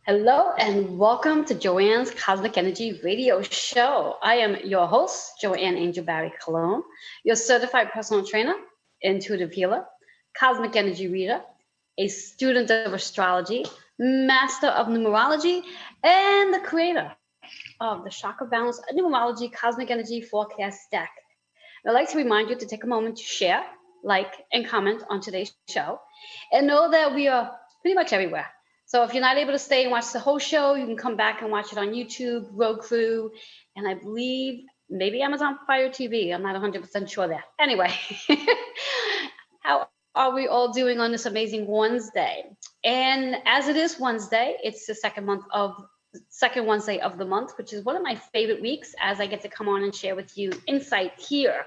Hello and welcome to Joanne's Cosmic Energy Radio Show. I am your host, Joanne Angel Barry Cologne, your certified personal trainer, intuitive healer, cosmic energy reader, a student of astrology, master of numerology, and the creator of the Chakra Balance Numerology Cosmic Energy Forecast Deck. And I'd like to remind you to take a moment to share, like, and comment on today's show, and know that we are pretty much everywhere. So if you're not able to stay and watch the whole show, you can come back and watch it on YouTube, Roku, and I believe maybe Amazon Fire TV. I'm not 100% sure there. Anyway, how are we all doing on this amazing Wednesday? And as it is Wednesday, it's the second Wednesday of the month, which is one of my favorite weeks as I get to come on and share with you insight here.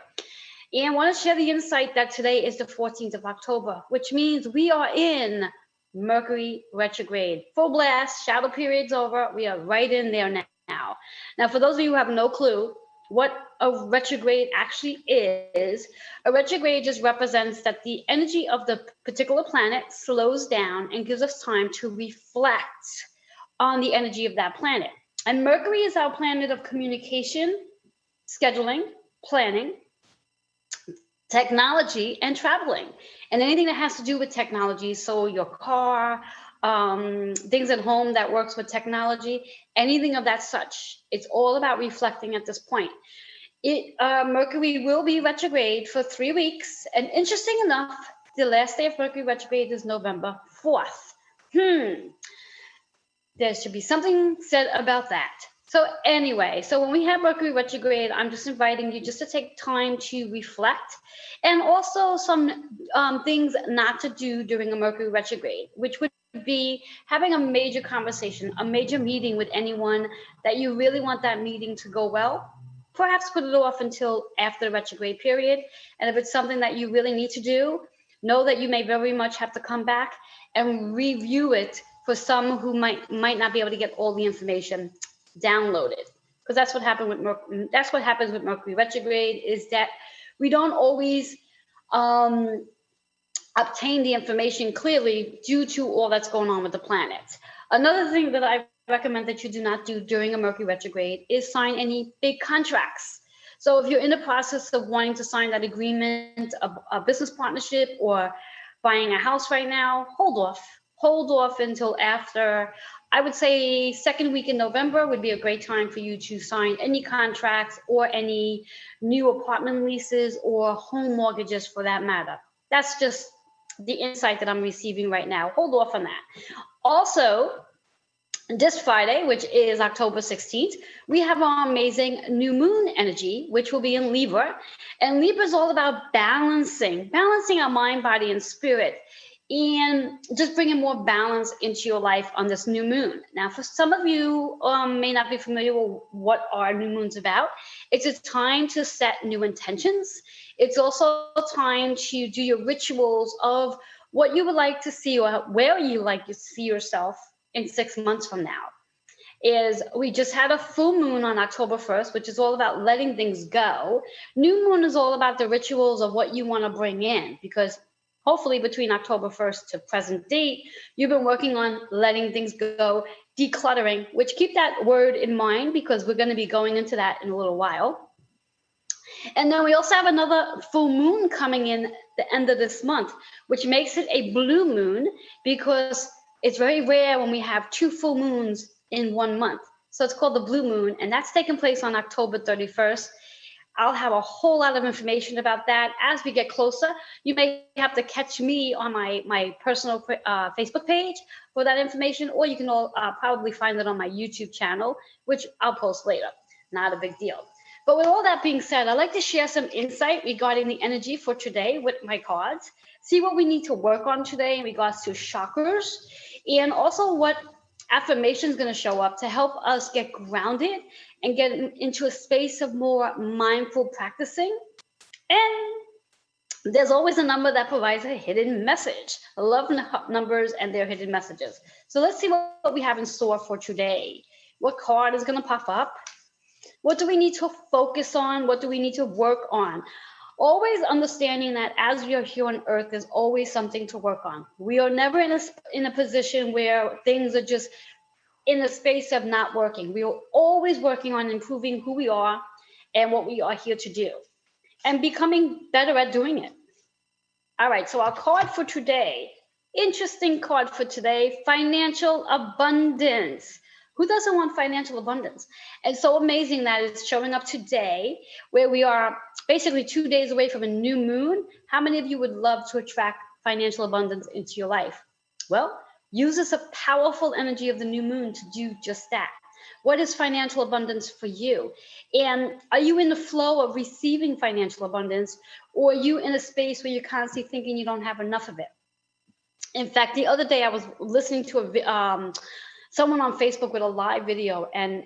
And I want to share the insight that today is the 14th of October, which means we are in Mercury Retrograde. Full blast, shadow period's over. We are right in there now. Now, for those of you who have no clue what a retrograde actually is, a retrograde just represents that the energy of the particular planet slows down and gives us time to reflect on the energy of that planet. And Mercury is our planet of communication, scheduling, planning, technology, and traveling, and anything that has to do with technology. So your car, things at home that works with technology, anything of that such. It's all about reflecting at this point. Mercury will be retrograde for 3 weeks, and interesting enough, the last day of Mercury retrograde is November 4th. There should be something said about that. So anyway, so when we have Mercury retrograde, I'm just inviting you just to take time to reflect, and also some things not to do during a Mercury retrograde, which would be having a major conversation, a major meeting with anyone that you really want that meeting to go well. Perhaps put it off until after the retrograde period. And if it's something that you really need to do, know that you may very much have to come back and review it for some who might not be able to get all the information downloaded, because that's what happened with that's what happens with Mercury retrograde, is that we don't always obtain the information clearly due to all that's going on with the planet. Another thing that I recommend that you do not do during a Mercury retrograde is sign any big contracts. So if you're in the process of wanting to sign that agreement, a business partnership, or buying a house right now, hold off until after. I would say second week in November would be a great time for you to sign any contracts or any new apartment leases or home mortgages for that matter. That's just the insight that I'm receiving right now. Hold off on that. Also, this Friday, which is October 16th, we have our amazing new moon energy, which will be in Libra. And Libra is all about balancing our mind, body, and spirit, and just bringing more balance into your life on this new moon. Now, for some of you may not be familiar with what our new moon's about. It's a time to set new intentions. It's also a time to do your rituals of what you would like to see or where you like to see yourself in 6 months from now. We just had a full moon on October 1st, which is all about letting things go. New moon is all about the rituals of what you want to bring in, because hopefully between October 1st to present date, you've been working on letting things go, decluttering, which keep that word in mind because we're going to be going into that in a little while. And then we also have another full moon coming in the end of this month, which makes it a blue moon because it's very rare when we have 2 full moons in 1 month. So it's called the blue moon, and that's taking place on October 31st. I'll have a whole lot of information about that as we get closer. You may have to catch me on my personal Facebook page for that information, or you can probably find it on my YouTube channel, which I'll post later. Not a big deal. But with all that being said, I'd like to share some insight regarding the energy for today with my cards, see what we need to work on today in regards to chakras, and also what affirmation is going to show up to help us get grounded and get into a space of more mindful practicing. And there's always a number that provides a hidden message. I love numbers and their hidden messages. So let's see what we have in store for today. What card is going to pop up? What do we need to focus on? What do we need to work on? Always understanding that as we are here on Earth, there's always something to work on. We are never in a position where things are just in the space of not working. We are always working on improving who we are and what we are here to do and becoming better at doing it. All right, so our card for today, interesting card for today, financial abundance. Who doesn't want financial abundance? And so amazing that it's showing up today, where we are basically 2 days away from a new moon. How many of you would love to attract financial abundance into your life? Well, use this powerful energy of the new moon to do just that. What is financial abundance for you? And are you in the flow of receiving financial abundance, or are you in a space where you're constantly thinking you don't have enough of it? In fact, the other day I was listening to someone on Facebook with a live video, and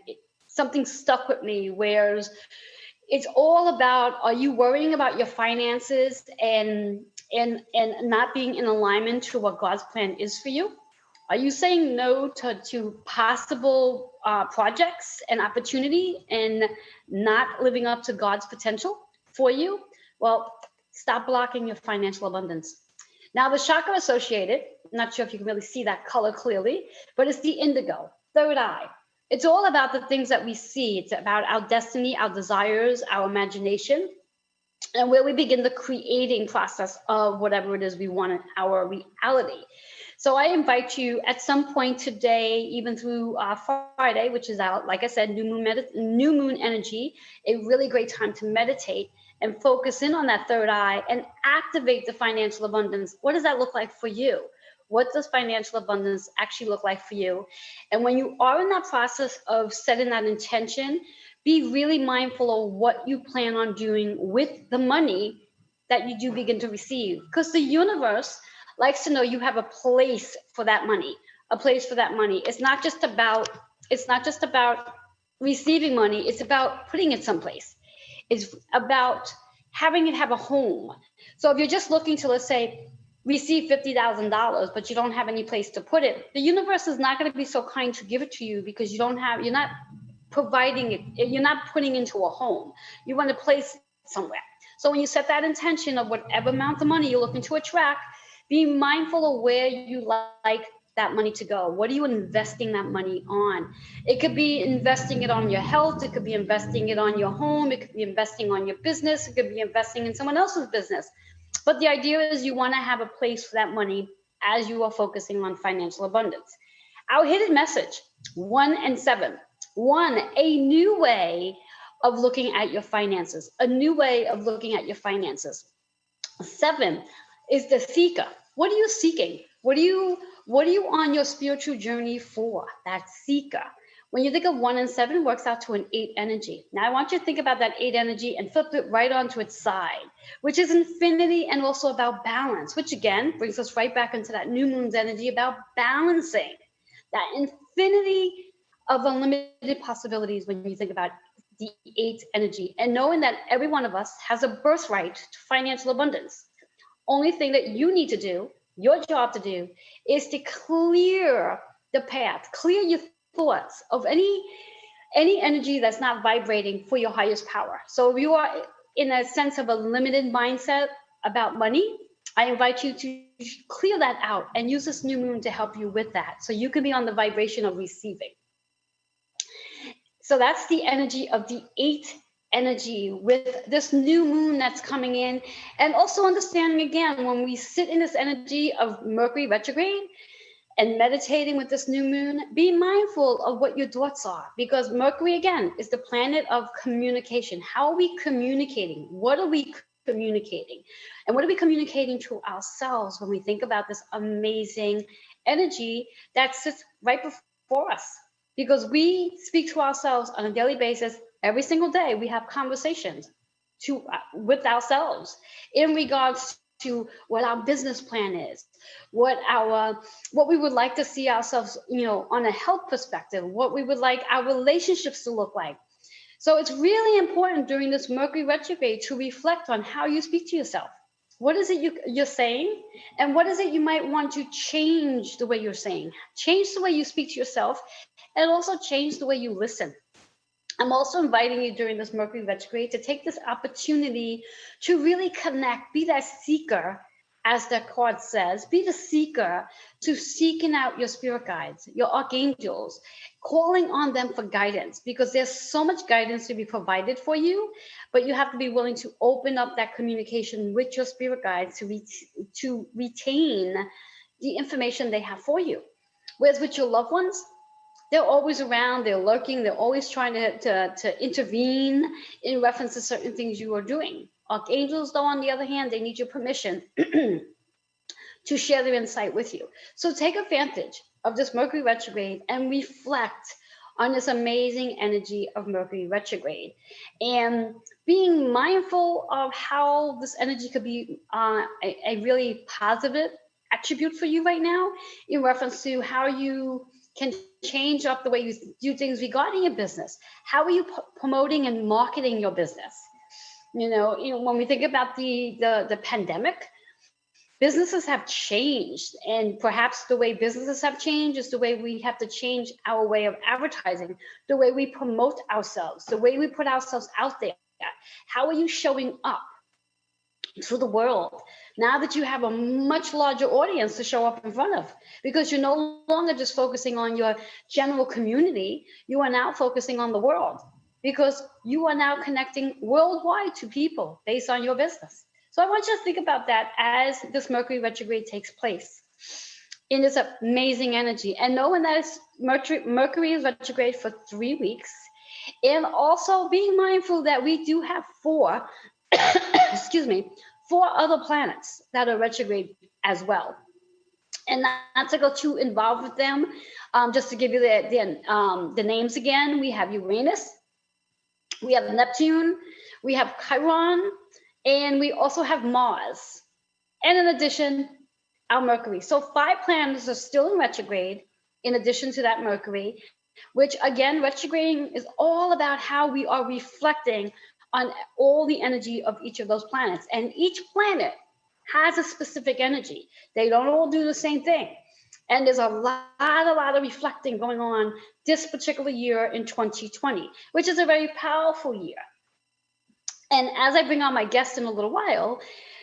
something stuck with me, where it's all about, are you worrying about your finances and not being in alignment to what God's plan is for you? Are you saying no to possible projects and opportunity and not living up to God's potential for you? Well, stop blocking your financial abundance. Now, the chakra associated, I'm not sure if you can really see that color clearly, but it's the indigo, third eye. It's all about the things that we see. It's about our destiny, our desires, our imagination, and where we begin the creating process of whatever it is we want in our reality. So I invite you at some point today, even through Friday, which is out, like I said, new moon energy, a really great time to meditate and focus in on that third eye and activate the financial abundance. What does that look like for you? What does financial abundance actually look like for you? And when you are in that process of setting that intention, be really mindful of what you plan on doing with the money that you do begin to receive. Because the universe likes to know you have a place for that money, a place for that money. It's not just about receiving money. It's about putting it someplace. It's about having it have a home. So if you're just looking to, let's say, receive $50,000, but you don't have any place to put it, the universe is not going to be so kind to give it to you, because you're not providing it, you're not putting into a home. You want to place it somewhere. So when you set that intention of whatever amount of money you're looking to attract, be mindful of where you like that money to go. What are you investing that money on? It could be investing it on your health. It could be investing it on your home. It could be investing on your business. It could be investing in someone else's business. But the idea is you want to have a place for that money as you are focusing on financial abundance. Our hidden message, 1 and 7. 1, a new way of looking at your finances, a new way of looking at your finances. 7 is the seeker. What are you seeking? What are you on your spiritual journey for? That seeker. When you think of 1 and 7, it works out to an 8 energy. Now I want you to think about that 8 energy and flip it right onto its side, which is infinity and also about balance, which again brings us right back into that new moon's energy about balancing that infinity of unlimited possibilities when you think about the 8 energy, and knowing that every one of us has a birthright to financial abundance. Only thing that you need to do, your job to do, is to clear the path, clear your thoughts of any energy that's not vibrating for your highest power. So if you are in a sense of a limited mindset about money, I invite you to clear that out and use this new moon to help you with that, so you can be on the vibration of receiving. So that's the energy of the 8 energy with this new moon that's coming in. And also understanding, again, when we sit in this energy of Mercury retrograde and meditating with this new moon, be mindful of what your thoughts are, because Mercury, again, is the planet of communication. How are we communicating? What are we communicating? And what are we communicating to ourselves when we think about this amazing energy that sits right before us? Because we speak to ourselves on a daily basis. Every single day we have conversations with ourselves in regards to what our business plan is, what we would like to see ourselves, on a health perspective, what we would like our relationships to look like. So it's really important during this Mercury retrograde to reflect on how you speak to yourself. What is it you're saying? And what is it you might want to change the way you're saying? Change the way you speak to yourself, and also change the way you listen. I'm also inviting you during this Mercury retrograde to take this opportunity to really connect, be that seeker as the card says, be the seeker to seeking out your spirit guides, your archangels, calling on them for guidance, because there's so much guidance to be provided for you, but you have to be willing to open up that communication with your spirit guides to retain the information they have for you. Whereas with your loved ones, they're always around, they're lurking, they're always trying to intervene in reference to certain things you are doing. Archangels, though, on the other hand, they need your permission to share their insight with you. So take advantage of this Mercury retrograde and reflect on this amazing energy of Mercury retrograde, and being mindful of how this energy could be a really positive attribute for you right now in reference to how you can change up the way you do things regarding your business. How are you promoting and marketing your business? When we think about the pandemic, businesses have changed, and perhaps the way businesses have changed is the way we have to change our way of advertising, the way we promote ourselves, the way we put ourselves out there. How are you showing up to the world now that you have a much larger audience to show up in front of? Because you're no longer just focusing on your general community, you are now focusing on the world, because you are now connecting worldwide to people based on your business. So I want you to think about that as this Mercury retrograde takes place in this amazing energy. And knowing that Mercury is retrograde for 3 weeks, and also being mindful that we do have 4 other planets that are retrograde as well. And not to go too involved with them, just to give you the names again, we have Uranus, we have Neptune, we have Chiron, and we also have Mars. And in addition, our Mercury. So 5 planets are still in retrograde, in addition to that Mercury, which again, retrograding is all about how we are reflecting on all the energy of each of those planets. And each planet has a specific energy. They don't all do the same thing. And there's a lot of reflecting going on this particular year in 2020, which is a very powerful year. And as I bring on my guest in a little while,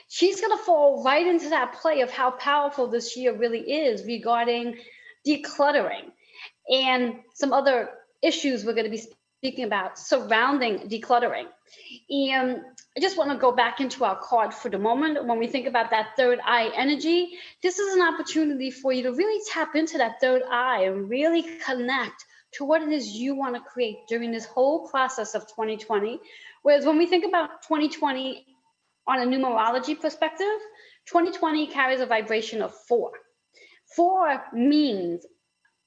she's going to fall right into that play of how powerful this year really is regarding decluttering and some other issues we're going to be speaking about surrounding decluttering. And I just want to go back into our card for the moment. When we think about that third eye energy, this is an opportunity for you to really tap into that third eye and really connect to what it is you want to create during this whole process of 2020. Whereas when we think about 2020 on a numerology perspective, 2020 carries a vibration of 4. 4 means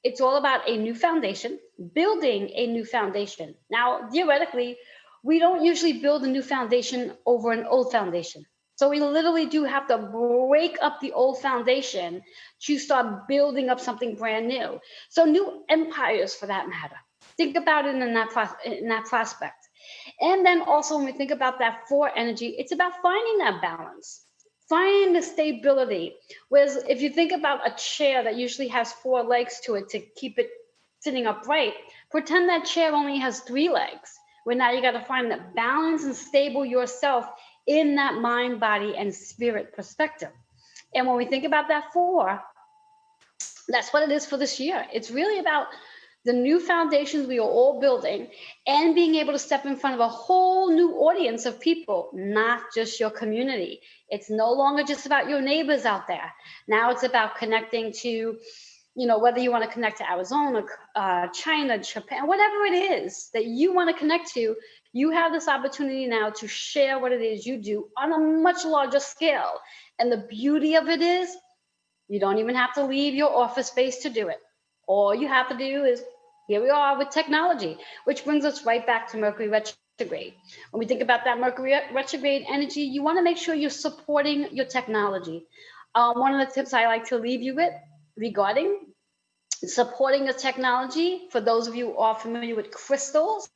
it's all about a new foundation, building a new foundation. Now, theoretically, we don't usually build a new foundation over an old foundation. So we literally do have to break up the old foundation to start building up something brand new. So new empires, for that matter. Think about it in that prospect. And then also when we think about that 4 energy, it's about finding that balance, finding the stability. Whereas if you think about a chair that usually has 4 legs to it to keep it sitting upright, pretend that chair only has 3 legs. Where now you got to find that balance and stable yourself in that mind, body, and spirit perspective. And when we think about that 4, that's what it is for this year. It's really about the new foundations we are all building and being able to step in front of a whole new audience of people, not just your community. It's no longer just about your neighbors out there. Now it's about connecting to, whether you want to connect to Arizona, China, Japan, whatever it is that you want to connect to, you have this opportunity now to share what it is you do on a much larger scale. And the beauty of it is you don't even have to leave your office space to do it. All you have to do is, here we are with technology, which brings us right back to Mercury retrograde. When we think about that Mercury retrograde energy, you want to make sure you're supporting your technology. One of the tips I like to leave you with regarding supporting your technology, for those of you who are familiar with crystals,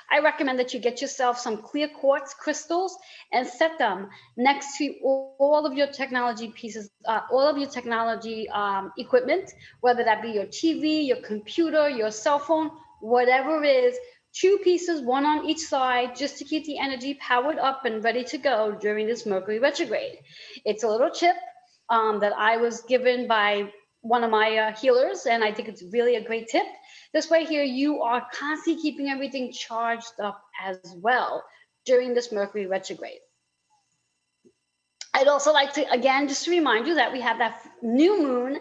I recommend that you get yourself some clear quartz crystals and set them next to all of your technology pieces, all of your technology equipment, whether that be your TV, your computer, your cell phone, whatever it is, 2 pieces, 1 on each side, just to keep the energy powered up and ready to go during this Mercury retrograde. It's a little chip. that I was given by one of my healers, and I think it's really a great tip. This way here, you are constantly keeping everything charged up as well during this Mercury retrograde. I'd also like to, again, just to remind you that we have that new moon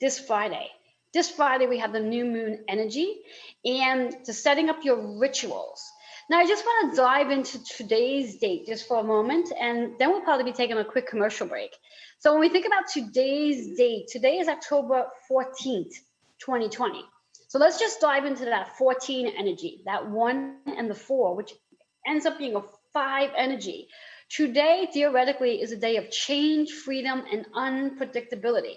this Friday. This Friday, we have the new moon energy and to setting up your rituals. Now, I just want to dive into today's date just for a moment, and then we'll probably be taking a quick commercial break. So when we think about today's date, today is October 14th, 2020. So let's just dive into that 14 energy, that 1 and the 4, which ends up being a 5 energy. Today, theoretically, is a day of change, freedom, and unpredictability.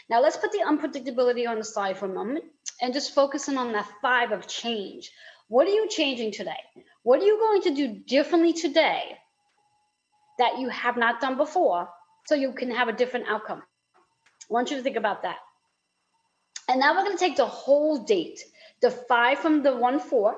Now, let's put the unpredictability on the side for a moment and just focusing on that 5 of change. What are you changing today? What are you going to do differently today that you have not done before so you can have a different outcome? I want you to think about that. And now we're going to take the whole date, the 5 from the 1-4,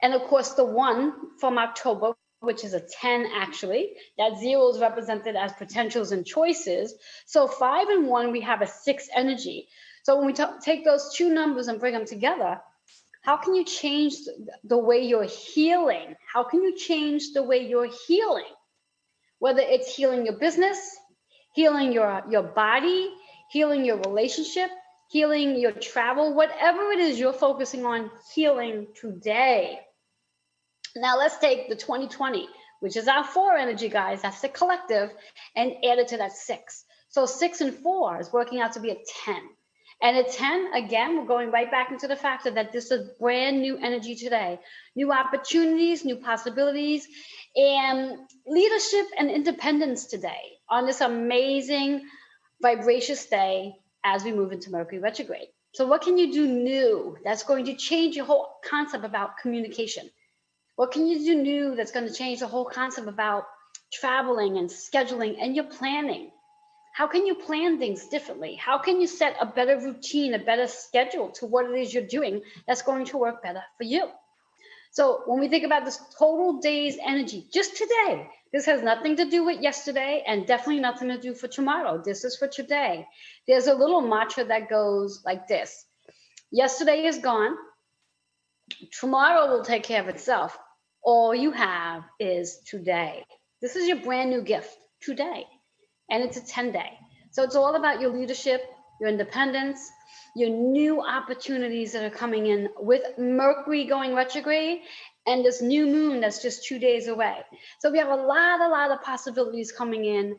and of course the 1 from October, which is a 10 actually. That 0 is represented as potentials and choices. So 5 and 1, we have a 6 energy. So when we take those two numbers and bring them together, how can you change the way you're healing? How can you change the way you're healing? Whether it's healing your business, healing your body, healing your relationship, healing your travel, whatever it is you're focusing on healing today. Now let's take the 2020, which is our 4 energy, guys. That's the collective, and add it to that 6. So 6 and 4 is working out to be a 10. And at 10, again, we're going right back into the factor that this is brand new energy today. New opportunities, new possibilities, and leadership and independence today on this amazing vibracious day as we move into Mercury retrograde. So what can you do new that's going to change your whole concept about communication? What can you do new that's going to change the whole concept about traveling and scheduling and your planning? How can you plan things differently? How can you set a better routine, a better schedule to what it is you're doing that's going to work better for you? So when we think about this total day's energy, just today, this has nothing to do with yesterday and definitely nothing to do for tomorrow. This is for today. There's a little mantra that goes like this. Yesterday is gone. Tomorrow will take care of itself. All you have is today. This is your brand new gift today. And it's a 10-day. So it's all about your leadership, your independence, your new opportunities that are coming in with Mercury going retrograde and this new moon that's just 2 days away. So we have a lot of possibilities coming in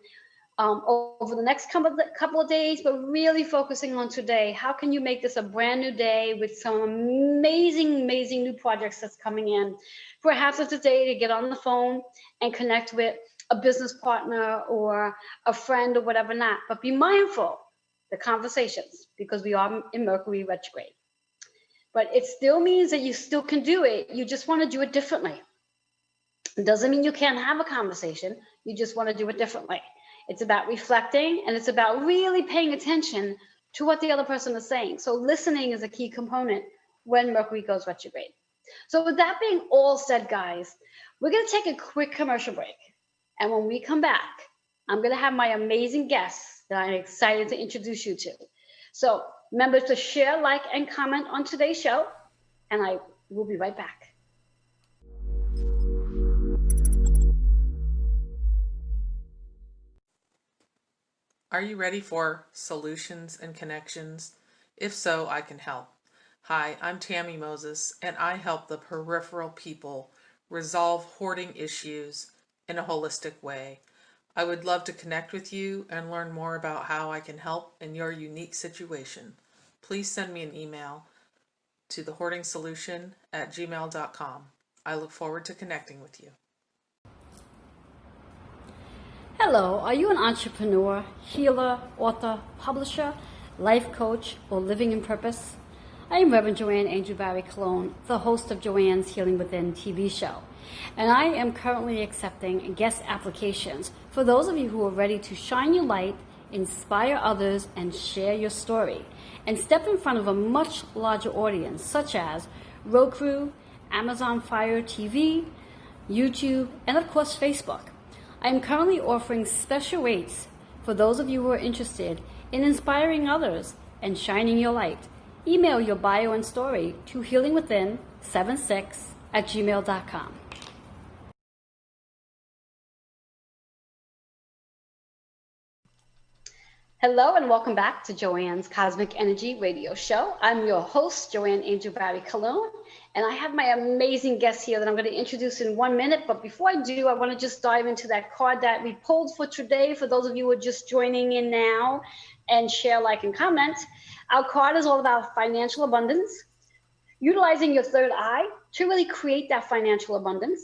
over the next couple of days, but really focusing on today. How can you make this a brand new day with some amazing new projects that's coming in? Perhaps it's a day to get on the phone and connect with a business partner or a friend or whatever not, but be mindful the conversations because we are in Mercury retrograde. But it still means that you still can do it. You just want to do it differently. It doesn't mean you can't have a conversation. You just want to do it differently. It's about reflecting and it's about really paying attention to what the other person is saying. So listening is a key component when Mercury goes retrograde. So with that being all said, guys, we're going to take a quick commercial break. And when we come back, I'm going to have my amazing guests that I'm excited to introduce you to. So remember to share, like, and comment on today's show. And I will be right back. Are you ready for solutions and connections? If so, I can help. Hi, I'm Tammy Moses, and I help the peripheral people resolve hoarding issues in a holistic way. I would love to connect with you and learn more about how I can help in your unique situation. Please send me an email to thehoardingsolution@gmail.com. I look forward to connecting with you. Hello, are you an entrepreneur, healer, author, publisher, life coach, or living in purpose? I am Reverend Joanne Angel Barry Cologne, the host of Joanne's Healing Within TV show. And I am currently accepting guest applications for those of you who are ready to shine your light, inspire others, and share your story, and step in front of a much larger audience, such as Roku, Amazon Fire TV, YouTube, and of course Facebook. I am currently offering special rates For those of you who are interested in inspiring others and shining your light, email your bio and story to healingwithin76@gmail.com. Hello and welcome back to Joanne's Cosmic Energy Radio Show. I'm your host, Joanne Angel Barry Cologne, and I have my amazing guest here that I'm going to introduce in 1 minute. But before I do, I want to just dive into that card that we pulled for today. For those of you who are just joining in now, and share, like, and comment. Our card is all about financial abundance, utilizing your third eye to really create that financial abundance,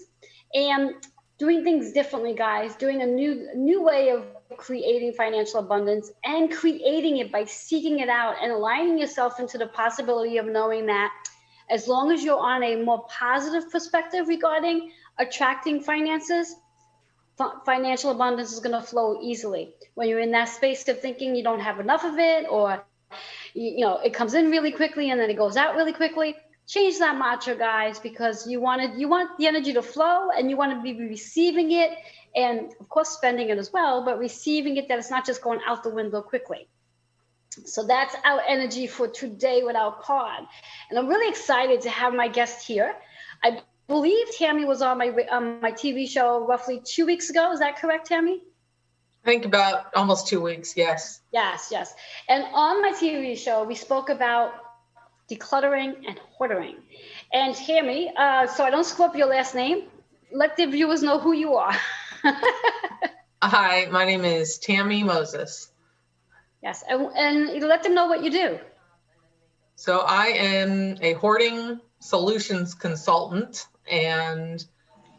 and doing things differently, guys, doing a new way of creating financial abundance and creating it by seeking it out and aligning yourself into the possibility of knowing that as long as you're on a more positive perspective regarding attracting finances, financial abundance is going to flow easily. When you're in that space of thinking you don't have enough of it, or it comes in really quickly and then it goes out really quickly, change that mantra, guys, because you want the energy to flow, and you want to be receiving it, and of course spending it as well, but receiving it, that it's not just going out the window quickly. So that's our energy for today with our card. And I'm really excited to have my guest here. I believe Tammy was on my TV show roughly 2 weeks ago. Is that correct, Tammy? I think about almost 2 weeks, yes. Yes. And on my TV show, we spoke about decluttering and hoarding. And Tammy, so I don't screw up your last name, let the viewers know who you are. Hi, my name is Tammy Moses. Yes, and let them know what you do. So I am a hoarding solutions consultant, and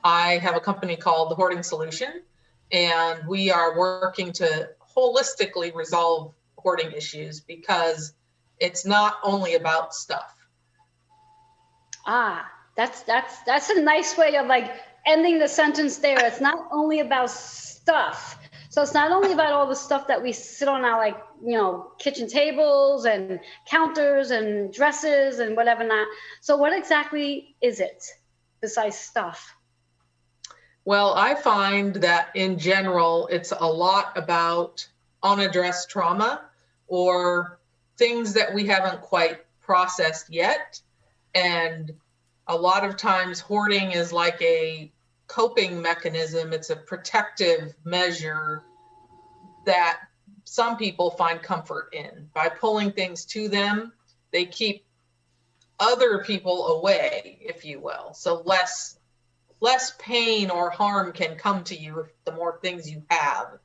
I have a company called The Hoarding Solution, and we are working to holistically resolve hoarding issues, because it's not only about stuff. That's a nice way of like ending the sentence there. It's not only about stuff. So it's not only about all the stuff that we sit on our kitchen tables and counters and dresses and whatever not. So what exactly is it besides stuff? Well, I find that in general, it's a lot about unaddressed trauma or things that we haven't quite processed yet. And a lot of times hoarding is like a coping mechanism. It's a protective measure that some people find comfort in. By pulling things to them, they keep other people away, if you will. So less pain or harm can come to you if the more things you have,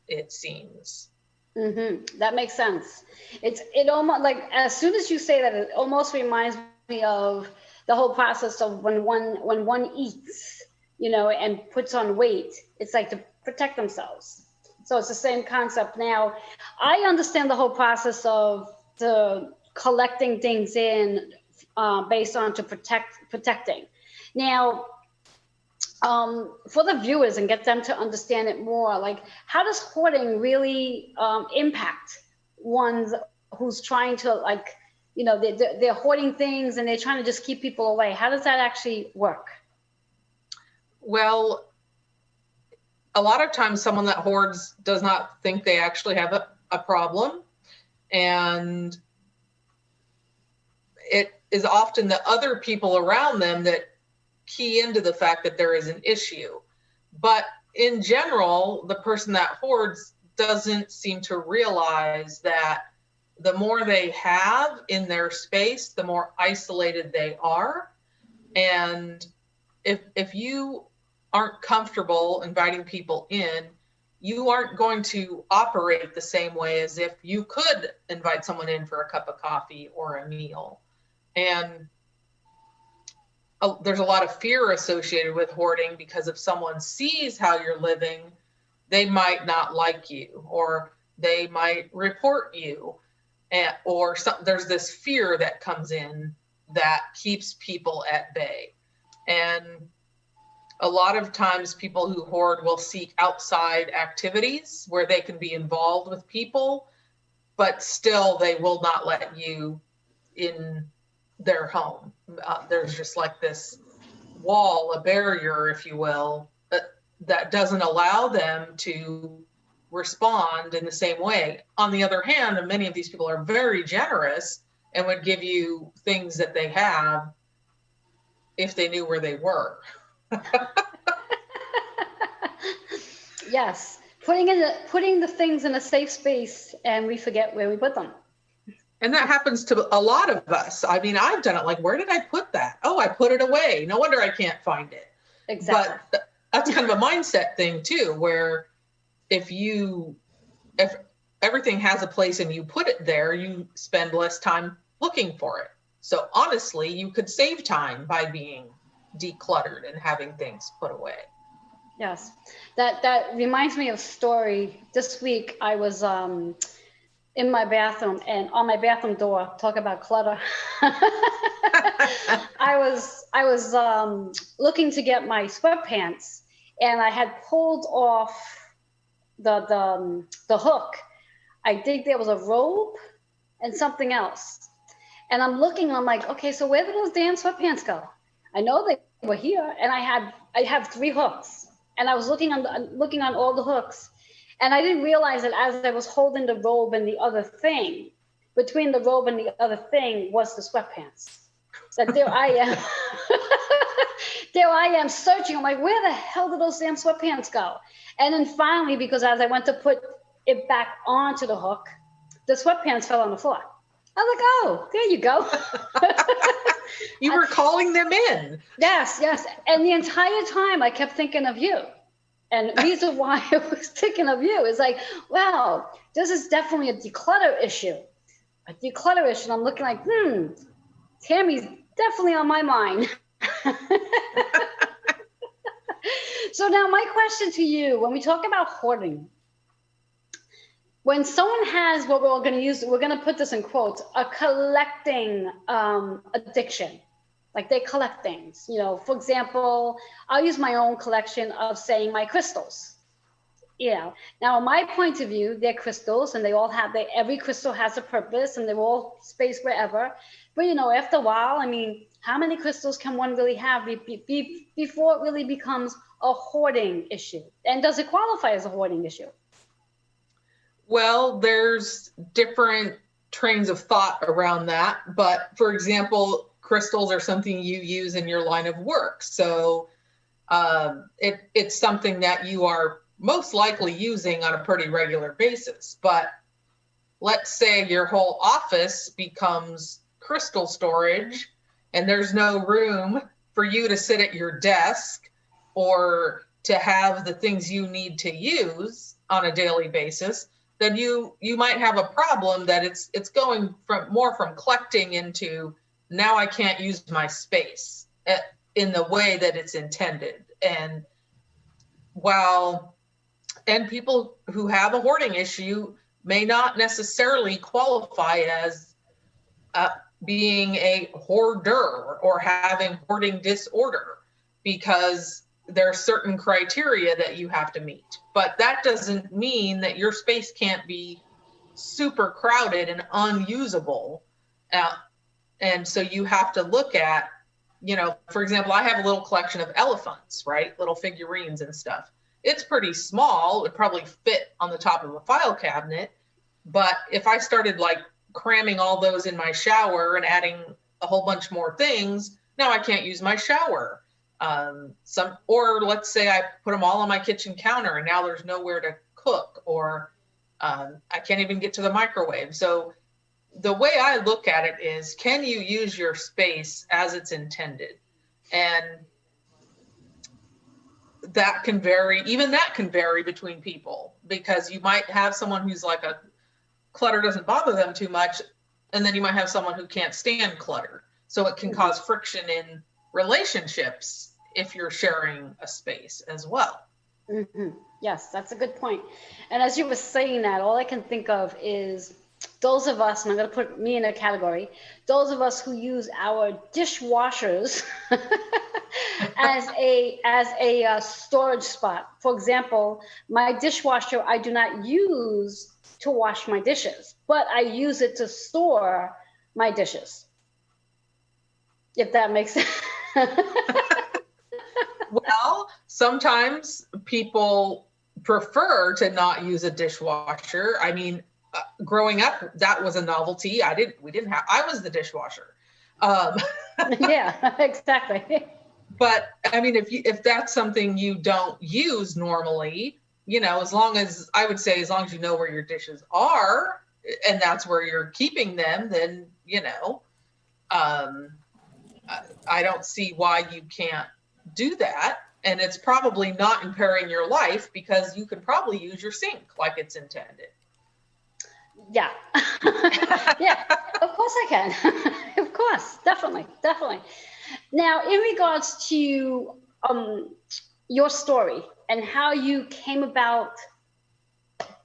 it seems. Mm-hmm. That makes sense. It almost, like, as soon as you say that, it almost reminds me of the whole process of when one eats, and puts on weight. It's like to protect themselves. So it's the same concept. Now, I understand the whole process of the collecting things in based on to protecting. Now, for the viewers and get them to understand it more, like, how does hoarding really impact one who's trying to, like, they're hoarding things and they're trying to just keep people away? How does that actually work? Well, a lot of times someone that hoards does not think they actually have a problem. And it is often the other people around them that key into the fact that there is an issue. But in general, the person that hoards doesn't seem to realize that the more they have in their space, the more isolated they are. And if you aren't comfortable inviting people in, you aren't going to operate the same way as if you could invite someone in for a cup of coffee or a meal. And there's a lot of fear associated with hoarding, because if someone sees how you're living, they might not like you, or they might report you, or there's this fear that comes in that keeps people at bay. And a lot of times people who hoard will seek outside activities where they can be involved with people, but still they will not let you in their home. There's just like this wall, a barrier, if you will, that doesn't allow them to respond in the same way. On the other hand, many of these people are very generous and would give you things that they have if they knew where they were. Yes, putting the things in a safe space, and we forget where we put them. And that happens to a lot of us. I mean, I've done it. Like, where did I put that? Oh, I put it away. No wonder I can't find it. Exactly. But that's kind of a mindset thing too, where if everything has a place and you put it there, you spend less time looking for it. So honestly, you could save time by being decluttered and having things put away. Yes, that reminds me of a story. This week I was in my bathroom, and on my bathroom door, talk about clutter. I was looking to get my sweatpants, and I had pulled off the hook. I think there was a robe and something else. And I'm looking, I'm like, okay, so where did those damn sweatpants go? I know they were here, and I have 3 hooks, and I was looking on all the hooks, and I didn't realize that as I was holding the robe and the other thing, between the robe and the other thing was the sweatpants. That there I am, there I am searching. I'm like, where the hell did those damn sweatpants go? And then finally, because as I went to put it back onto the hook, the sweatpants fell on the floor. I was like, oh, there you go. You were calling them in. Yes. And the entire time I kept thinking of you. And the reason why I was thinking of you is like, wow, this is definitely a declutter issue. A declutter issue. And I'm looking like, Tammy's definitely on my mind. So now my question to you, when we talk about hoarding, when someone has what we're going to use, we're going to put this in quotes, a collecting addiction, like they collect things, for example, I'll use my own collection of, say, my crystals. Now, in my point of view, they're crystals, and they all have, every crystal has a purpose, and they're all spaced wherever. But, after a while, I mean, how many crystals can one really have before it really becomes a hoarding issue? And does it qualify as a hoarding issue? Well, there's different trains of thought around that. But for example, crystals are something you use in your line of work. So it's something that you are most likely using on a pretty regular basis. But let's say your whole office becomes crystal storage and there's no room for you to sit at your desk or to have the things you need to use on a daily basis, then you might have a problem that it's going from collecting into, now I can't use my space in the way that it's intended. And people who have a hoarding issue may not necessarily qualify as being a hoarder or having hoarding disorder, because there are certain criteria that you have to meet. But that doesn't mean that your space can't be super crowded and unusable. And so you have to look at, for example, I have a little collection of elephants, right? Little figurines and stuff. It's pretty small. It would probably fit on the top of a file cabinet. But if I started like cramming all those in my shower and adding a whole bunch more things, now I can't use my shower. Or let's say I put them all on my kitchen counter and now there's nowhere to cook, or I can't even get to the microwave. So the way I look at it is, can you use your space as it's intended? And that can vary. Even that can vary between people, because you might have someone who's like clutter doesn't bother them too much. And then you might have someone who can't stand clutter. So it can cause friction in relationships if you're sharing a space as well. Mm-hmm. Yes, that's a good point. And as you were saying that, all I can think of is those of us, and I'm going to put me in a category, those of us who use our dishwashers as a storage spot. For example, my dishwasher I do not use to wash my dishes, but I use it to store my dishes. If that makes sense. Well, sometimes people prefer to not use a dishwasher. I mean, growing up, that was a novelty. I was the dishwasher. Um, Yeah, exactly. but I mean, if that's something you don't use normally, as long as you know where your dishes are and that's where you're keeping them, then, um, I don't see why you can't do that. And it's probably not impairing your life because you can probably use your sink like it's intended. Yeah. Yeah, of course I can. Of course, definitely, definitely. Now, in regards to your story and how you came about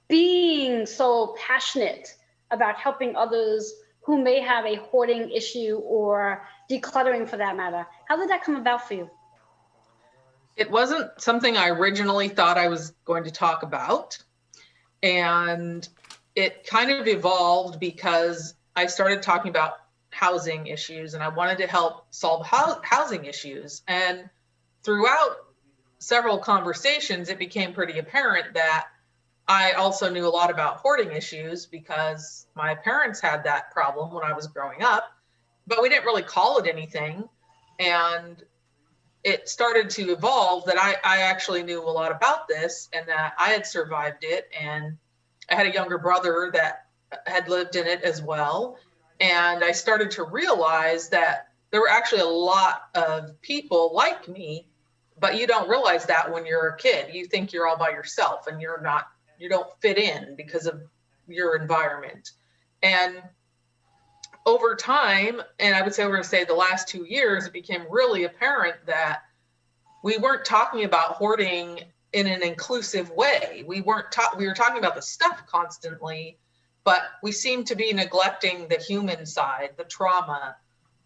being so passionate about helping others who may have a hoarding issue or decluttering for that matter, how did that come about for you? It wasn't something I originally thought I was going to talk about. And it kind of evolved because I started talking about housing issues and I wanted to help solve housing issues. And throughout several conversations, it became pretty apparent that I also knew a lot about hoarding issues because my parents had that problem when I was growing up, but we didn't really call it anything. And it started to evolve that I actually knew a lot about this and that I had survived it. And I had a younger brother that had lived in it as well. And I started to realize that there were actually a lot of people like me, but you don't realize that when you're a kid. You think you're all by yourself and you don't fit in because of your environment. And over time, and I would say the last 2 years, it became really apparent that we weren't talking about hoarding in an inclusive way. We were talking about the stuff constantly, but we seemed to be neglecting the human side, the trauma,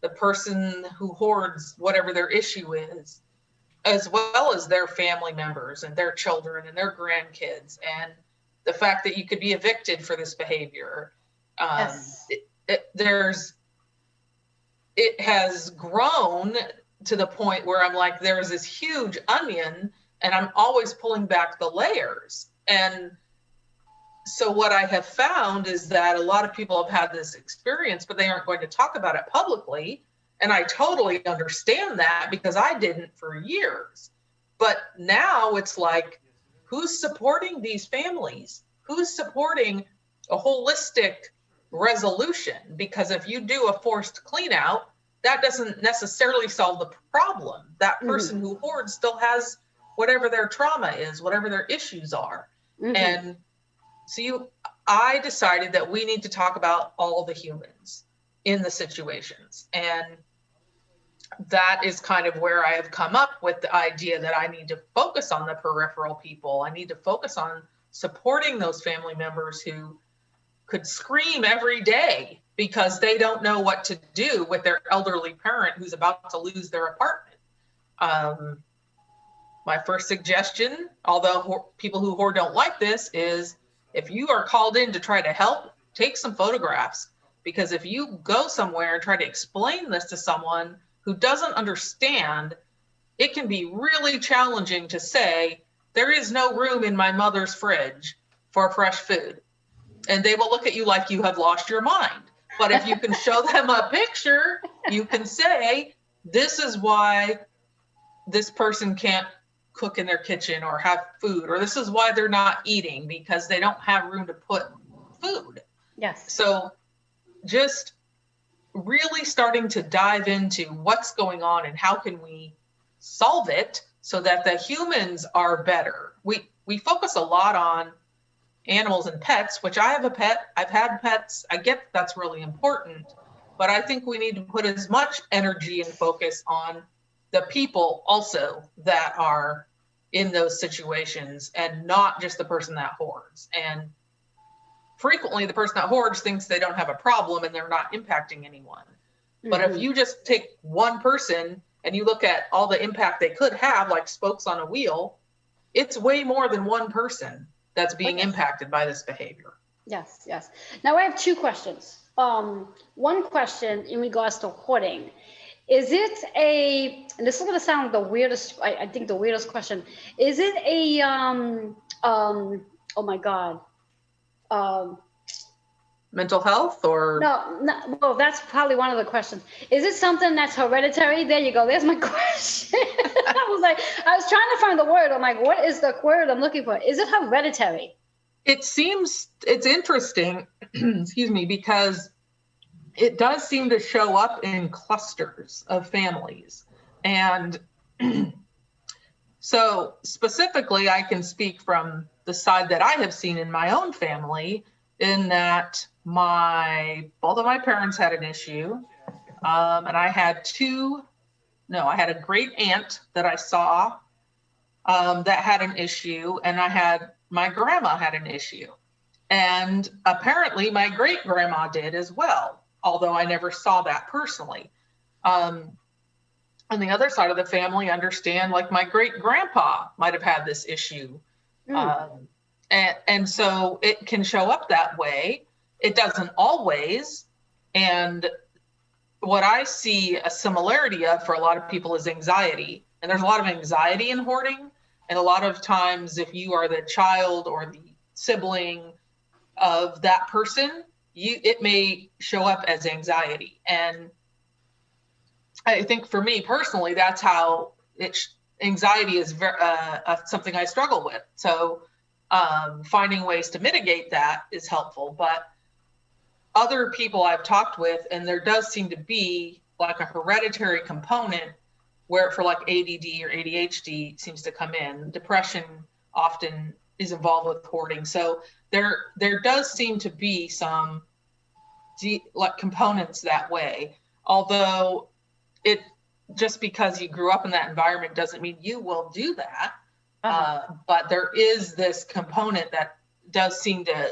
the person who hoards whatever their issue is, as well as their family members and their children and their grandkids, and the fact that you could be evicted for this behavior. Yes. It has grown to the point where I'm like, there's this huge onion and I'm always pulling back the layers. And so what I have found is that a lot of people have had this experience, but they aren't going to talk about it publicly. And I totally understand that because I didn't for years. But now it's like, who's supporting these families? Who's supporting a holistic resolution? Because if you do a forced clean out, that doesn't necessarily solve the problem. That person who hoards still has whatever their trauma is, whatever their issues are. And so I decided that we need to talk about all the humans in the situations. And that is kind of where I have come up with the idea that I need to focus on the peripheral people. I need to focus on supporting those family members who could scream every day because they don't know what to do with their elderly parent who's about to lose their apartment. My first suggestion, although people who hoard don't like this, is if you are called in to try to help, take some photographs. Because if you go somewhere and try to explain this to someone who doesn't understand, it can be really challenging to say, there is no room in my mother's fridge for fresh food. And they will look at you like you have lost your mind. But if you can show them a picture, you can say, this is why this person can't cook in their kitchen or have food, or this is why they're not eating because they don't have room to put food. Yes. So just really starting to dive into what's going on and how can we solve it so that the humans are better. We focus a lot on animals and pets, which I have a pet. I've had pets. I get that's really important, but I think we need to put as much energy and focus on the people also that are in those situations and not just the person that hoards. And frequently the person that hoards thinks they don't have a problem and they're not impacting anyone. But if you just take one person and you look at all the impact they could have, like spokes on a wheel, it's way more than one person that's being impacted by this behavior. Yes, yes. Now I have two questions. One question in regards to hoarding. Is it and this is going to sound the weirdest, I think the weirdest question, is it Oh my God. Um, Mental health or? no, well, that's probably one of the questions. Is it something that's hereditary? There you go. There's my question. I was trying to find the word. I'm like, what is the word I'm looking for? Is it hereditary? It seems, it's interesting, excuse me, because it does seem to show up in clusters of families. And so specifically, I can speak from the side that I have seen in my own family, in that both of my parents had an issue. And I had a great aunt that I saw that had an issue, and my grandma had an issue. And apparently my great grandma did as well, although I never saw that personally. On the other side of the family, understand, like, my great grandpa might have had this issue. And so it can show up that way. It doesn't always. And what I see a similarity of for a lot of people is anxiety. And there's a lot of anxiety in hoarding. And a lot of times, if you are the child or the sibling of that person, it may show up as anxiety. And I think for me personally, that's how anxiety is something I struggle with. So finding ways to mitigate that is helpful. But other people I've talked with, and there does seem to be like a hereditary component where for like ADD or ADHD seems to come in. Depression often is involved with hoarding. So there does seem to be some like components that way. Although it just because you grew up in that environment doesn't mean you will do that. But there is this component that does seem to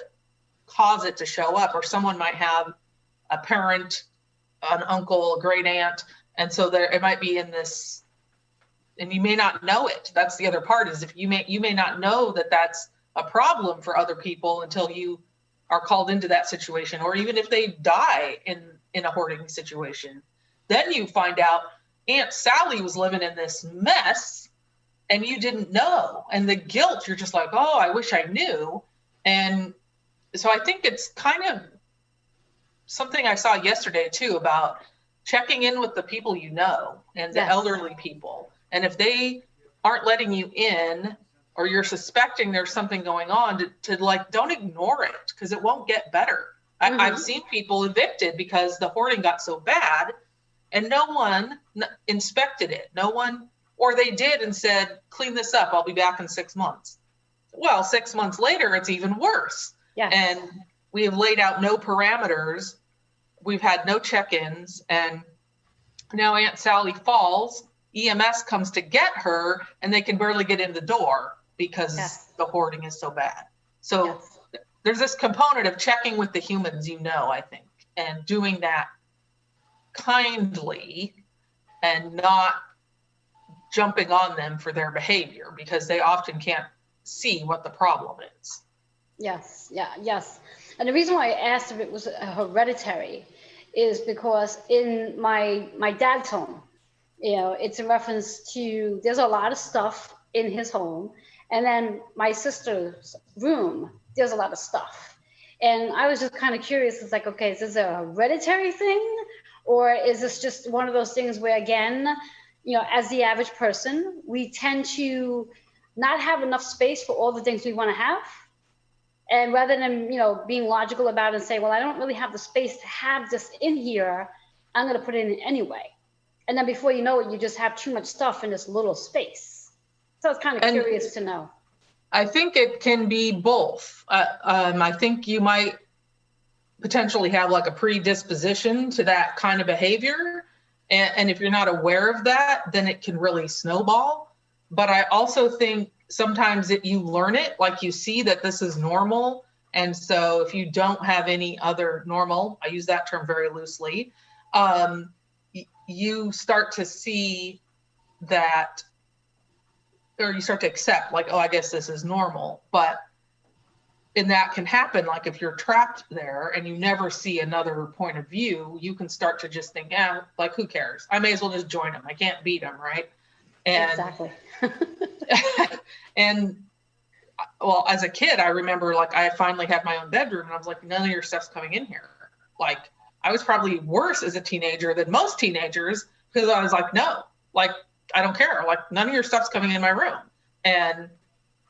cause it to show up, or someone might have a parent, an uncle, a great aunt, and so it might be in this, and you may not know it. That's the other part, is if you may not know that that's a problem for other people until you are called into that situation, or even if they die in a hoarding situation, then you find out Aunt Sally was living in this mess and you didn't know, and the guilt, you're just like, oh, I wish I knew. And so I think it's kind of something I saw yesterday too, about checking in with the people you know and the elderly people. And if they aren't letting you in, or you're suspecting there's something going on, to like, don't ignore it, because it won't get better. I've seen people evicted because the hoarding got so bad and no one inspected it. No one, or they did and said, clean this up, I'll be back in 6 months. Well, 6 months later, it's even worse. Yes. And we have laid out no parameters. We've had no check-ins. And now Aunt Sally falls, EMS comes to get her, and they can barely get in the door because the hoarding is so bad. So there's this component of checking with the humans, I think, and doing that kindly and not jumping on them for their behavior, because they often can't see what the problem is. Yes. And the reason why I asked if it was hereditary is because in my dad's home, it's a reference to, there's a lot of stuff in his home. And then my sister's room, there's a lot of stuff. And I was just kind of curious. It's like, okay, is this a hereditary thing? Or is this just one of those things where, again, as the average person, we tend to not have enough space for all the things we want to have. And rather than, being logical about it and say, well, I don't really have the space to have this in here, I'm going to put it in anyway. And then before you know it, you just have too much stuff in this little space. So I was kind of curious to know. I think it can be both. I think you might potentially have like a predisposition to that kind of behavior. And if you're not aware of that, then it can really snowball. But I also think sometimes you learn it, like you see that this is normal. And so if you don't have any other normal, I use that term very loosely, you start to see that, or you start to accept, like, oh, I guess this is normal. And that can happen, like if you're trapped there and you never see another point of view, you can start to just think, like, who cares? I may as well just join them. I can't beat them, right? And, exactly. and well, as a kid, I remember like I finally had my own bedroom and I was like, none of your stuff's coming in here. Like I was probably worse as a teenager than most teenagers because I was like, no, like I don't care. Like none of your stuff's coming in my room. And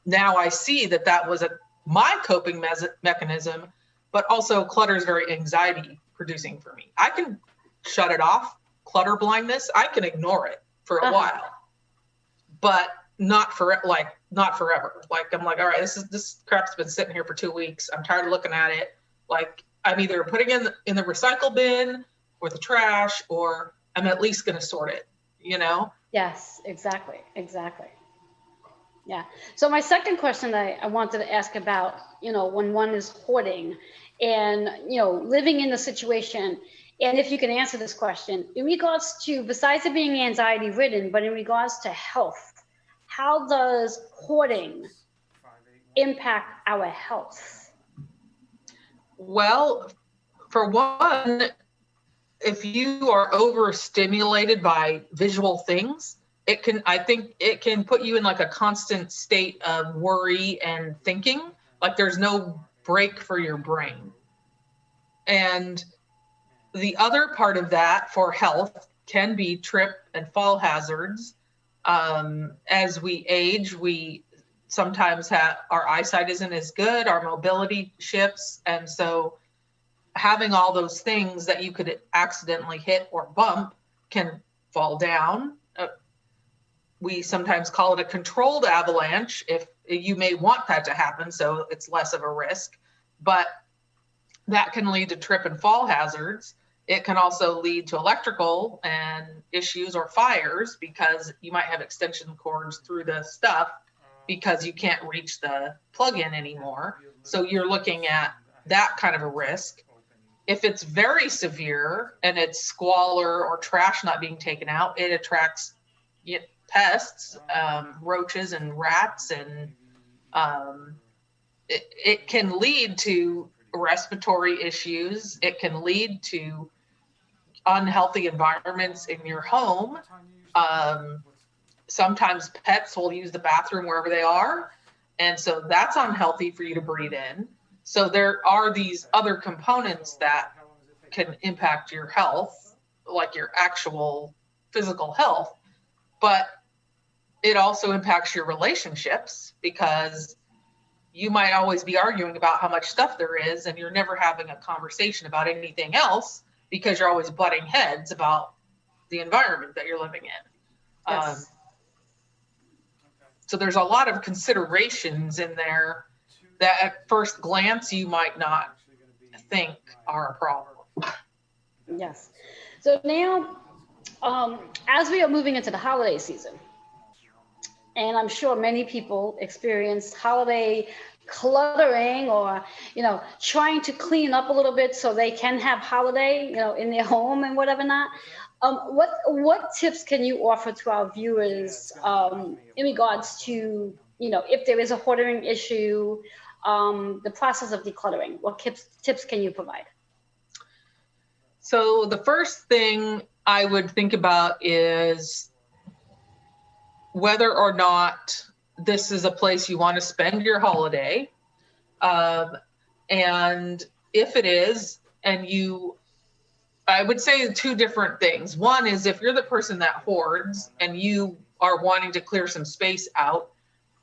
now I see that that was my coping mechanism, but also clutter is very anxiety producing for me. I can shut it off, clutter blindness. I can ignore it for a while, but not forever. Like I'm like, all right, this crap's been sitting here for 2 weeks. I'm tired of looking at it. Like I'm either putting it in the recycle bin or the trash, or I'm at least going to sort it, you know? Yes, exactly. Yeah. So my second question I wanted to ask about, when one is hoarding and, living in the situation, and if you can answer this question, in regards to, besides it being anxiety ridden, but in regards to health, how does hoarding impact our health? Well, for one, if you are overstimulated by visual things, I think it can put you in like a constant state of worry and thinking, like there's no break for your brain. And the other part of that for health can be trip and fall hazards. As we age, we sometimes have our eyesight isn't as good, our mobility shifts. And so having all those things that you could accidentally hit or bump can fall down. We sometimes call it a controlled avalanche if you may want that to happen, so it's less of a risk, but that can lead to trip and fall hazards. It can also lead to electrical and issues or fires because you might have extension cords through the stuff because you can't reach the plug-in anymore. So you're looking at that kind of a risk. If it's very severe and it's squalor or trash not being taken out, it attracts pests, roaches and rats, and it can lead to respiratory issues. It can lead to unhealthy environments in your home. Sometimes pets will use the bathroom wherever they are, and so that's unhealthy for you to breathe in. So there are these other components that can impact your health, like your actual physical health, but it also impacts your relationships because you might always be arguing about how much stuff there is and you're never having a conversation about anything else because you're always butting heads about the environment that you're living in. Yes. So there's a lot of considerations in there that at first glance you might not think are a problem. Yes. So now, as we are moving into the holiday season, and I'm sure many people experience holiday cluttering or, trying to clean up a little bit so they can have holiday, in their home and whatever not. What tips can you offer to our viewers in regards to, if there is a hoarding issue, the process of decluttering? What tips can you provide? So the first thing I would think about is whether or not this is a place you want to spend your holiday. And if it is, I would say two different things. One is if you're the person that hoards and you are wanting to clear some space out,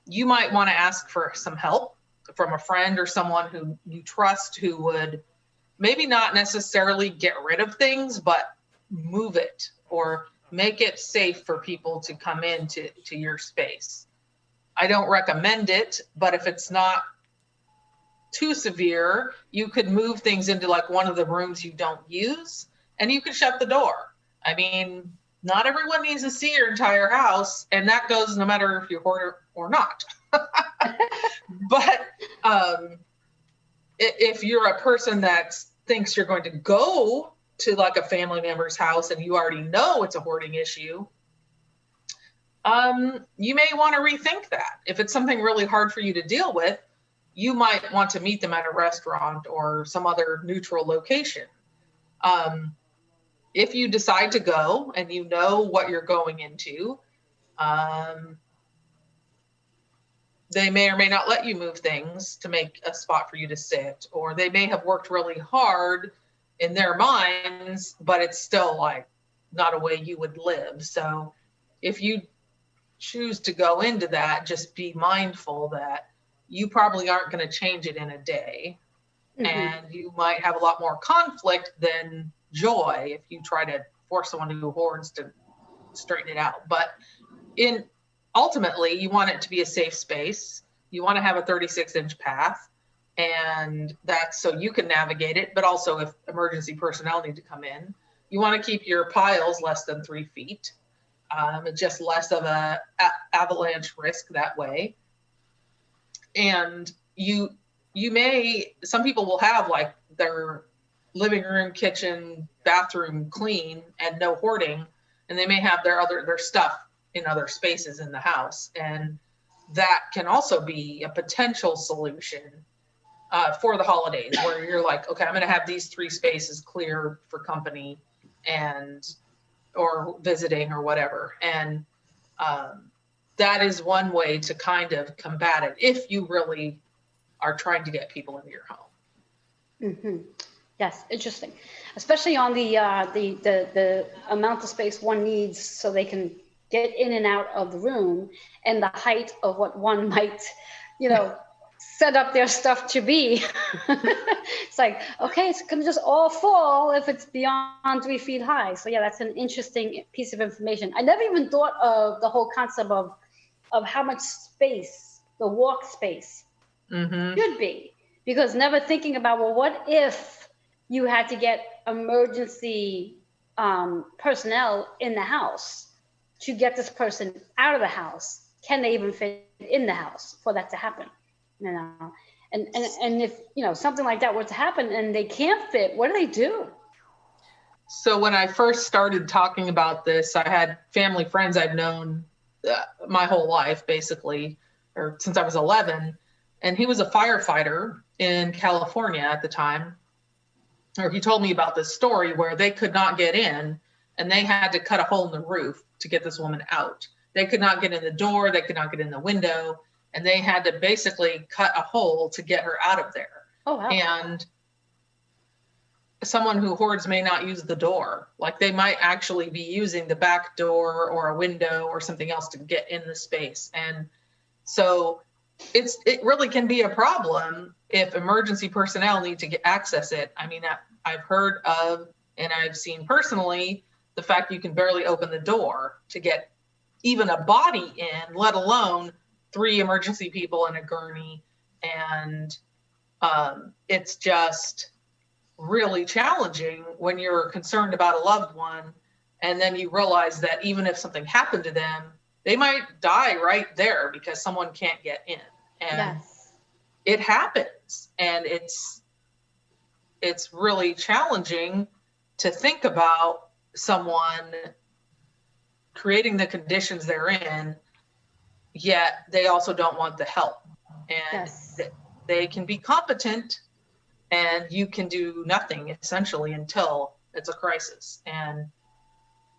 you might want to ask for some help from a friend or someone who you trust who would maybe not necessarily get rid of things, but move it or make it safe for people to come into your space. I don't recommend it, but if it's not too severe, you could move things into like one of the rooms you don't use and you could shut the door. I mean, not everyone needs to see your entire house, and that goes no matter if you hoard or not. But if you're a person that thinks you're going to go to like a family member's house and you already know it's a hoarding issue, you may want to rethink that. If it's something really hard for you to deal with, you might want to meet them at a restaurant or some other neutral location. If you decide to go and you know what you're going into, they may or may not let you move things to make a spot for you to sit, or they may have worked really hard in their minds, but it's still like not a way you would live. So if you choose to go into that, just be mindful that you probably aren't going to change it in a day. And you might have a lot more conflict than joy if you try to force someone who hoards to straighten it out. But ultimately, you want it to be a safe space. You want to have a 36-inch path, and that's so you can navigate it. But also, if emergency personnel need to come in, you want to keep your piles less than 3 feet. Just less of a avalanche risk that way. And some people will have like their living room, kitchen, bathroom clean and no hoarding, and they may have their stuff in other spaces in the house. And that can also be a potential solution for the holidays, where you're like, okay, I'm going to have these 3 spaces clear for company or visiting or whatever. And that is one way to kind of combat it if you really are trying to get people into your home. Yes, interesting, especially on the amount of space one needs so they can get in and out of the room, and the height of what one might, set up their stuff to be. It's like, okay, it's going to just all fall if it's beyond 3 feet high. So yeah, that's an interesting piece of information. I never even thought of the whole concept of how much space the walk space should be, because never thinking about, well, what if you had to get emergency personnel in the house to get this person out of the house? Can they even fit in the house for that to happen? And if something like that were to happen and they can't fit, what do they do? So when I first started talking about this, I had family friends I've known my whole life, basically, or since I was 11. And he was a firefighter in California at the time. Or he told me about this story where they could not get in, and they had to cut a hole in the roof to get this woman out. They could not get in the door. They could not get in the window. And they had to basically cut a hole to get her out of there. Oh, wow. And someone who hoards may not use the door. Like, they might actually be using the back door or a window or something else to get in the space. And so it really can be a problem if emergency personnel need to access it. I mean, I've heard of, and I've seen personally, the fact you can barely open the door to get even a body in, let alone 3 emergency people in a gurney. And it's just really challenging when you're concerned about a loved one, and then you realize that even if something happened to them, they might die right there because someone can't get in. And it happens. And it's really challenging to think about someone creating the conditions they're in, yet they also don't want the help. And they can be competent, and you can do nothing essentially until it's a crisis. And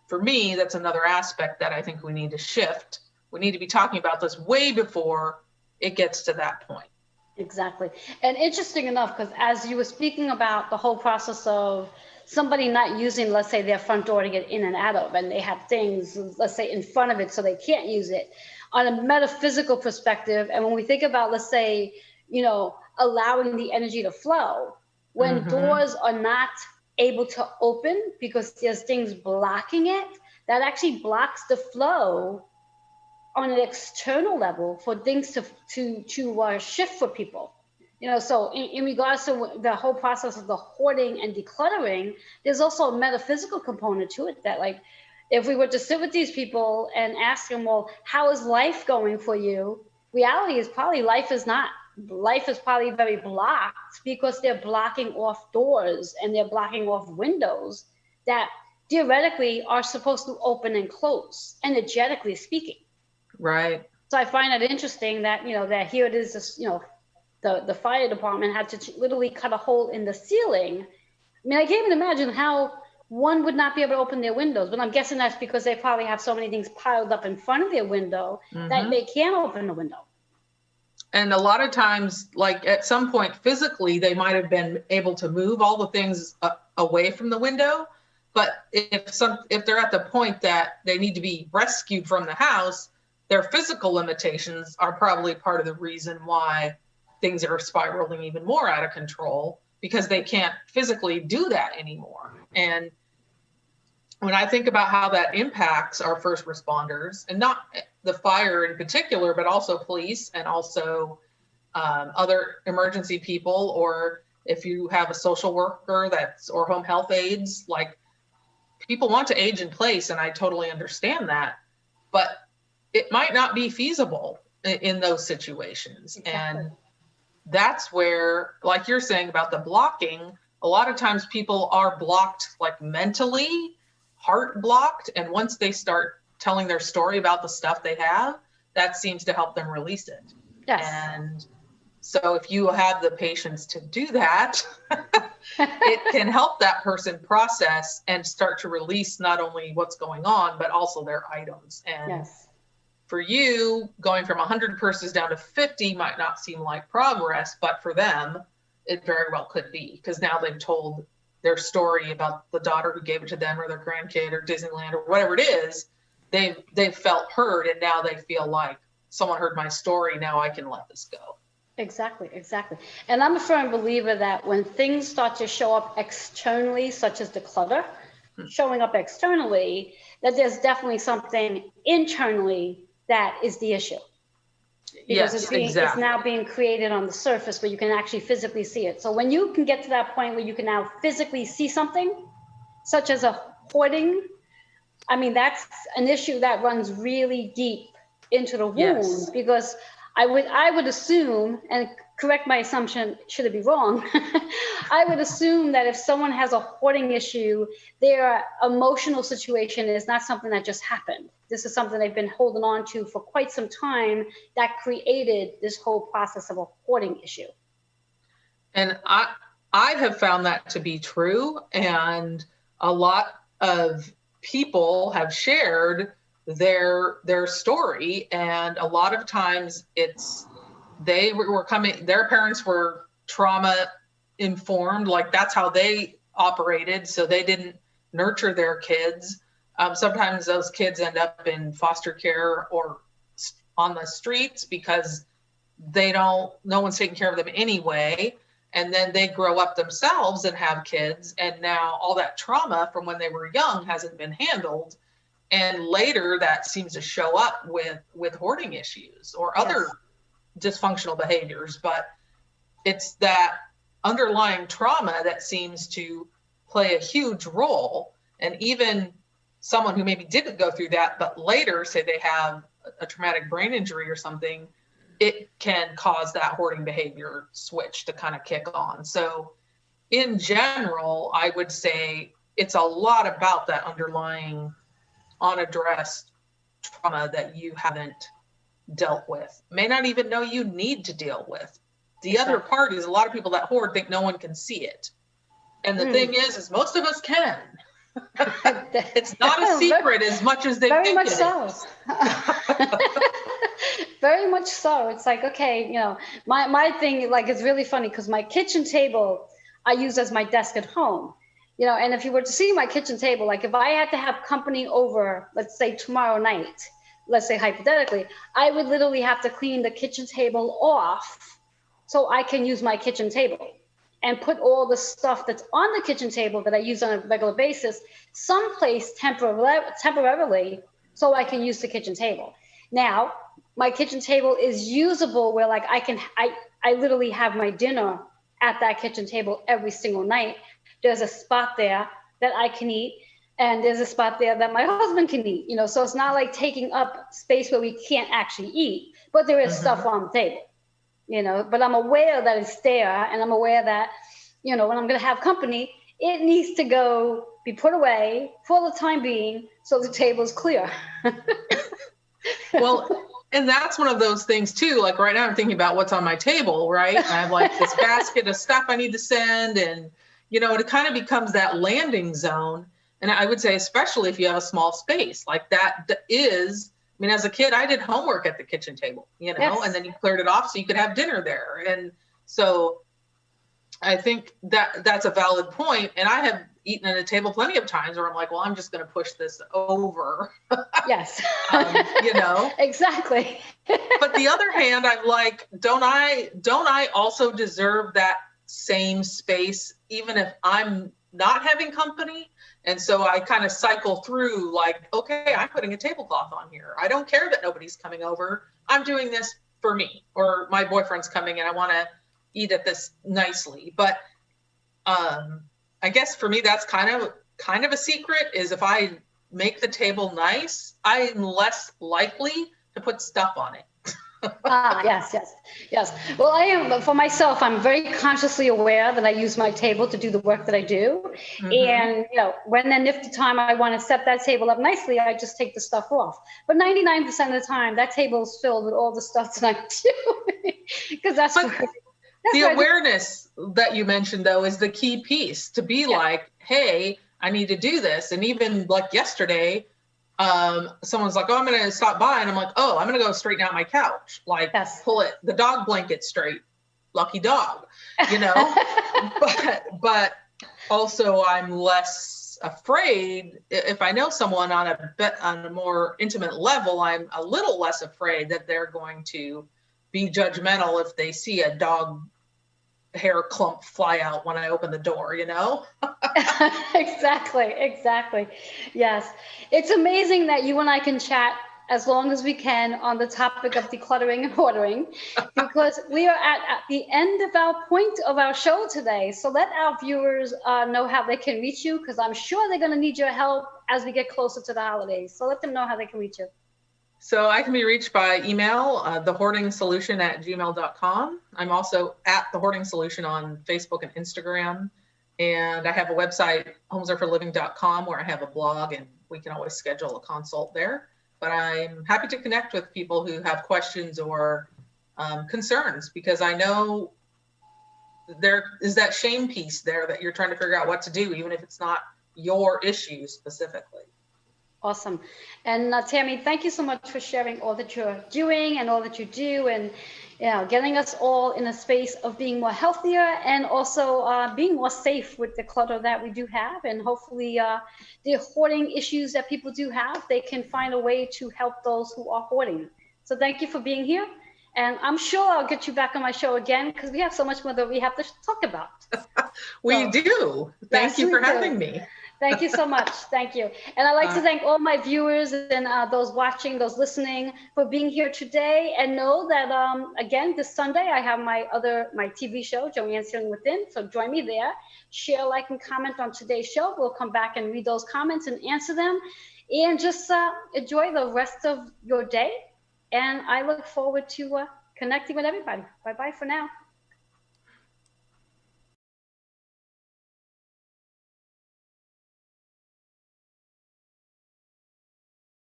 for me, that's another aspect that I think we need to shift. We need to be talking about this way before it gets to that point. Exactly. And interesting enough, because as you were speaking about the whole process of somebody not using, let's say, their front door to get in and out of, and they have things, let's say, in front of it so they can't use it, on a metaphysical perspective, and when we think about, let's say, allowing the energy to flow, when doors are not able to open because there's things blocking it, that actually blocks the flow on an external level for things to shift for people. So in regards to the whole process of the hoarding and decluttering, there's also a metaphysical component to it, that, like, if we were to sit with these people and ask them, well, how is life going for you? Reality is probably life is probably very blocked, because they're blocking off doors and they're blocking off windows that theoretically are supposed to open and close, energetically speaking. Right. So I find it interesting that, that here it is, this, the fire department had to literally cut a hole in the ceiling. I mean, I can't even imagine how one would not be able to open their windows, but I'm guessing that's because they probably have so many things piled up in front of their window that they can't open the window. And a lot of times, like at some point physically, they might have been able to move all the things away from the window. But if they're at the point that they need to be rescued from the house, their physical limitations are probably part of the reason why things are spiraling even more out of control, because they can't physically do that anymore. And when I think about how that impacts our first responders, and not the fire in particular, but also police and also other emergency people, or if you have a social worker or home health aides, like people want to age in place, and I totally understand that, but it might not be feasible in those situations. Exactly. And that's where, like you're saying about the blocking, a lot of times people are blocked, like mentally, heart blocked. And once they start telling their story about the stuff they have, that seems to help them release it. Yes. And so if you have the patience to do that, it can help that person process and start to release not only what's going on, but also their items. And yes. For you, going from 100 purses down to 50 might not seem like progress, but for them, it very well could be, because now they've told their story about the daughter who gave it to them, or their grandkid, or Disneyland, or whatever it is. They've felt heard, and now they feel like someone heard my story. Now I can let this go. Exactly. And I'm a firm believer that when things start to show up externally, such as the clutter, showing up externally, that there's definitely something internally that is the issue. Because exactly. It's now being created on the surface where you can actually physically see it. So when you can get to that point where you can now physically see something, such as a hoarding, I mean, that's an issue that runs really deep into the wound. Yes. Because I would assume, and correct my assumption should it be wrong, I would assume that if someone has a hoarding issue, their emotional situation is not something that just happened. This is something they've been holding on to for quite some time that created this whole process of a hoarding issue. And I have found that to be true. And a lot of people have shared their story. And a lot of times their parents were trauma informed, like that's how they operated. So they didn't nurture their kids. Sometimes those kids end up in foster care or on the streets because no one's taking care of them anyway. And then they grow up themselves and have kids. And now all that trauma from when they were young hasn't been handled. And later that seems to show up with hoarding issues or other dysfunctional behaviors. But it's that underlying trauma that seems to play a huge role. And even someone who maybe didn't go through that, but later say they have a traumatic brain injury or something, it can cause that hoarding behavior switch to kind of kick on. So in general, I would say it's a lot about that underlying unaddressed trauma that you haven't dealt with, may not even know you need to deal with. The other part is a lot of people that hoard think no one can see it. And the thing is most of us can. It's not a secret as much as they think it is. Very much so. It's like, okay, my thing, like, it's really funny because my kitchen table I use as my desk at home. And if you were to see my kitchen table, like if I had to have company over, let's say tomorrow night, let's say hypothetically, I would literally have to clean the kitchen table off so I can use my kitchen table and put all the stuff that's on the kitchen table that I use on a regular basis someplace temporarily so I can use the kitchen table. Now, my kitchen table is usable where like I literally have my dinner at that kitchen table every single night. There's a spot there that I can eat, and there's a spot there that my husband can eat, so it's not like taking up space where we can't actually eat, but there is stuff on the table, but I'm aware that it's there, and I'm aware that, when I'm going to have company, it needs to be put away for the time being so the table is clear. Well, and that's one of those things too. Like right now I'm thinking about what's on my table, right? I have like this basket of stuff I need to send, and it kind of becomes that landing zone. And I would say, especially if you have a small space, like that is mean, as a kid, I did homework at the kitchen table, you know, Yes. and then you cleared it off so you could have dinner there. And so I think that that's a valid point. And I have eaten at a table plenty of times where I'm like, well, I'm just going to push this over, Yes. you know. Exactly. But the other hand, I'm like, don't I also deserve that same space, even if I'm not having company? And so I kind of cycle through like, okay, I'm putting a tablecloth on here. I don't care that nobody's coming over. I'm doing this for me, or my boyfriend's coming and I want to eat at this nicely. But I guess for me, that's kind of a secret, is if I make the table nice, I'm less likely to put stuff on it. Yes, yes, yes. Well, I am, for myself, I'm very consciously aware that I use my table to do the work that I do. And, you know, when the nifty time I want to set that table up nicely, I just take the stuff off. But 99% of the time, that table is filled with all the stuff that I do. Because that's But where, the awareness that you mentioned, though, is the key piece, to be like, hey, I need to do this. And even like yesterday, someone's like, oh, I'm going to stop by. And I'm like, oh, I'm going to go straighten out my couch. Like, Yes. pull the dog blanket straight. Lucky dog, you know? but also I'm less afraid. If I know someone on a more intimate level, I'm a little less afraid that they're going to be judgmental if they see a dog hair clump fly out when I open the door, you know? Exactly. Yes. It's amazing that you and I can chat as long as we can on the topic of decluttering and hoarding, because we are at the end of our point of our show today. So let our viewers know how they can reach you, because I'm sure they're going to need your help as we get closer to the holidays. So let them know how they can reach you. So I can be reached by email, thehoardingsolution@gmail.com. I'm also at The Hoarding Solution on Facebook and Instagram. And I have a website, homesareforliving.com, where I have a blog, and we can always schedule a consult there. But I'm happy to connect with people who have questions or concerns, because I know there is that shame piece there that you're trying to figure out what to do, even if it's not your issue specifically. Awesome. And Tammy, thank you so much for sharing all that you're doing and all that you do, and getting us all in a space of being more healthier, and also being more safe with the clutter that we do have. And hopefully the hoarding issues that people do have, they can find a way to help those who are hoarding. So thank you for being here. And I'm sure I'll get you back on my show again, because we have so much more that we have to talk about. We do. Thank you for having me. Thank you so much. Thank you. And I'd like to thank all my viewers and those watching, those listening, for being here today. And know that, again, this Sunday, I have my TV show, Joanne's Healing Within. So join me there. Share, like, and comment on today's show. We'll come back and read those comments and answer them. And just enjoy the rest of your day. And I look forward to connecting with everybody. Bye-bye for now.